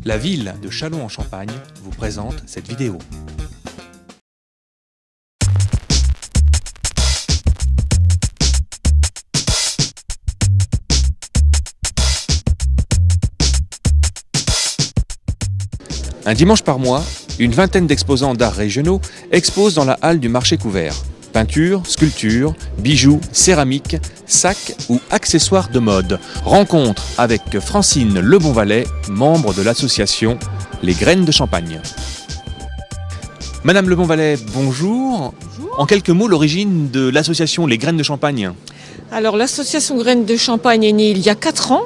La ville de Châlons-en-Champagne vous présente cette vidéo. Un dimanche par mois, une vingtaine d'exposants d'arts régionaux exposent dans la halle du marché couvert. Peinture, sculpture, bijoux, céramique, sacs ou accessoires de mode. Rencontre avec Francine Lebonvalet, membre de l'association Les Graines de Champagne. Madame Lebonvalet, bonjour. Bonjour. En quelques mots, l'origine de l'association Les Graines de Champagne. Alors l'association Graines de Champagne est née il y a 4 ans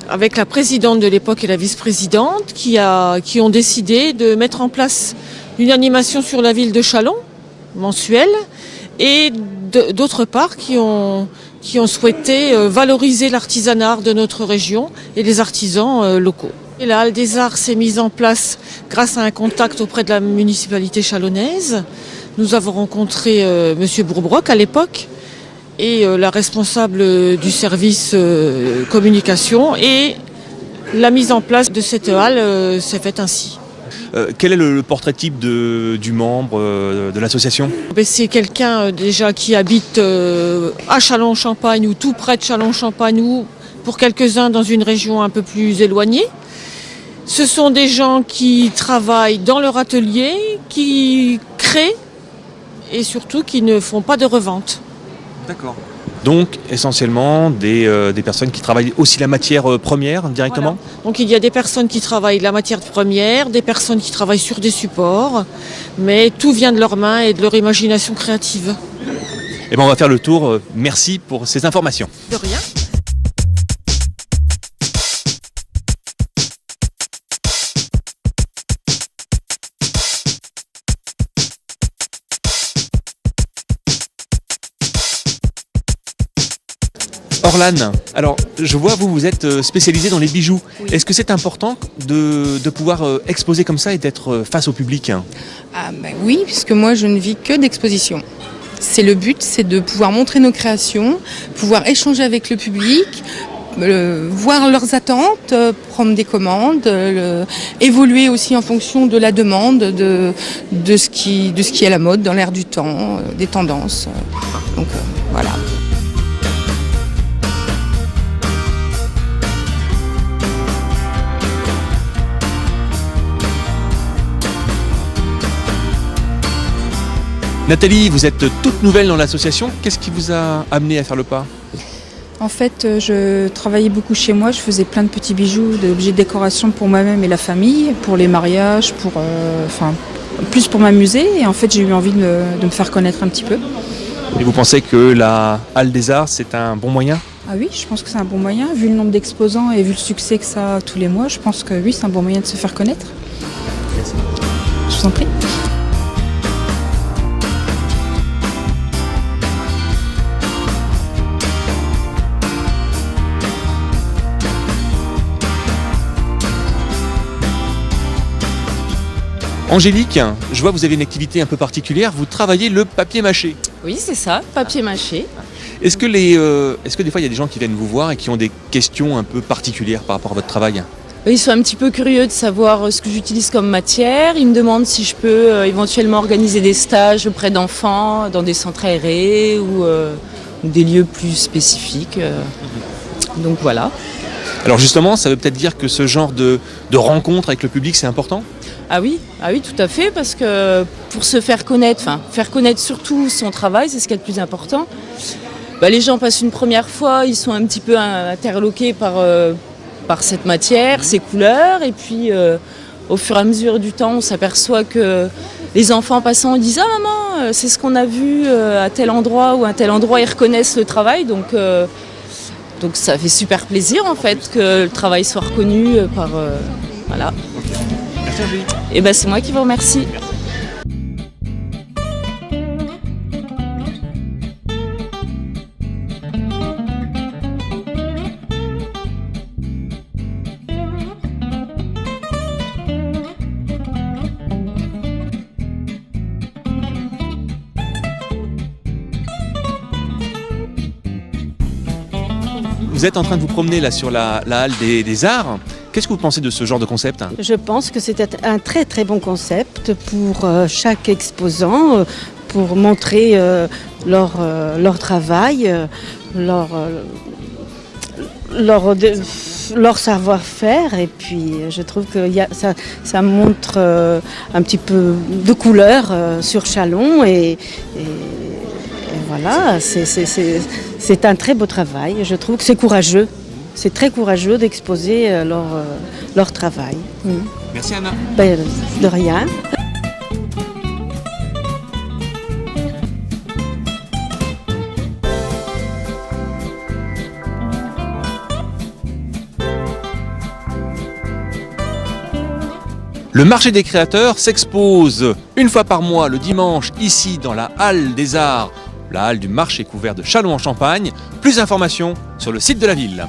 avec la présidente de l'époque et la vice-présidente qui ont décidé de mettre en place une animation sur la ville de Châlons, mensuelle, et d'autre part qui ont souhaité valoriser l'artisanat de notre région et les artisans locaux. Et la Halle des Arts s'est mise en place grâce à un contact auprès de la municipalité chalonnaise. Nous avons rencontré Monsieur Bourbroc à l'époque et la responsable du service communication, et la mise en place de cette halle s'est faite ainsi. Quel est le portrait type du membre de l'association ? C'est quelqu'un déjà qui habite à Châlons-en-Champagne ou tout près de Châlons-en-Champagne, ou pour quelques-uns dans une région un peu plus éloignée. Ce sont des gens qui travaillent dans leur atelier, qui créent et surtout qui ne font pas de revente. D'accord. Donc essentiellement des personnes qui travaillent aussi la matière première directement. Voilà. Donc il y a des personnes qui travaillent la matière première, des personnes qui travaillent sur des supports, mais tout vient de leurs mains et de leur imagination créative. Eh bien on va faire le tour. Merci pour ces informations. De rien. Orlane, alors je vois vous êtes spécialisée dans les bijoux. Oui. Est-ce que c'est important de pouvoir exposer comme ça et d'être face au public ? Oui, puisque moi je ne vis que d'exposition. C'est le but, c'est de pouvoir montrer nos créations, pouvoir échanger avec le public, voir leurs attentes, prendre des commandes, évoluer aussi en fonction de la demande, de ce qui est à la mode, dans l'air du temps, des tendances. Donc voilà. Nathalie, vous êtes toute nouvelle dans l'association. Qu'est-ce qui vous a amené à faire le pas ? En fait, je travaillais beaucoup chez moi, je faisais plein de petits bijoux, d'objets de décoration pour moi-même et la famille, pour les mariages, plus pour m'amuser. Et en fait, j'ai eu envie de me faire connaître un petit peu. Et vous pensez que la Halle des Arts, c'est un bon moyen ? Ah oui, je pense que c'est un bon moyen. Vu le nombre d'exposants et vu le succès que ça a tous les mois, je pense que oui, c'est un bon moyen de se faire connaître. Merci. Je vous en prie. Angélique, je vois que vous avez une activité un peu particulière, vous travaillez le papier mâché. Oui, c'est ça, papier mâché. Est-ce que des fois il y a des gens qui viennent vous voir et qui ont des questions un peu particulières par rapport à votre travail ? Ils sont un petit peu curieux de savoir ce que j'utilise comme matière. Ils me demandent si je peux éventuellement organiser des stages auprès d'enfants dans des centres aérés ou des lieux plus spécifiques. Donc voilà. Alors justement, ça veut peut-être dire que ce genre de rencontre avec le public, c'est important ? Ah oui, tout à fait, parce que pour se faire connaître surtout son travail, c'est ce qui est le plus important. Les gens passent une première fois, ils sont un petit peu interloqués par cette matière, ces couleurs, et puis au fur et à mesure du temps, on s'aperçoit que les enfants passant disent « Ah maman, c'est ce qu'on a vu à tel endroit ou à tel endroit », ils reconnaissent le travail, donc ça fait super plaisir en fait que le travail soit reconnu par... voilà. Merci Angélique. Et c'est moi qui vous remercie. Vous êtes en train de vous promener là sur la halle des Arts. Qu'est-ce que vous pensez de ce genre de concept? Je pense que c'était un très très bon concept pour chaque exposant, pour montrer leur travail, leur savoir-faire, et puis je trouve que ça montre un petit peu de couleur sur Châlons et voilà, c'est un très beau travail. Je trouve que c'est courageux, c'est très courageux d'exposer leur travail. Merci Anna. De rien. Le marché des créateurs s'expose une fois par mois le dimanche ici dans la Halle des Arts, la halle du marché couvert de Châlons-en-Champagne. Plus d'informations sur le site de la ville.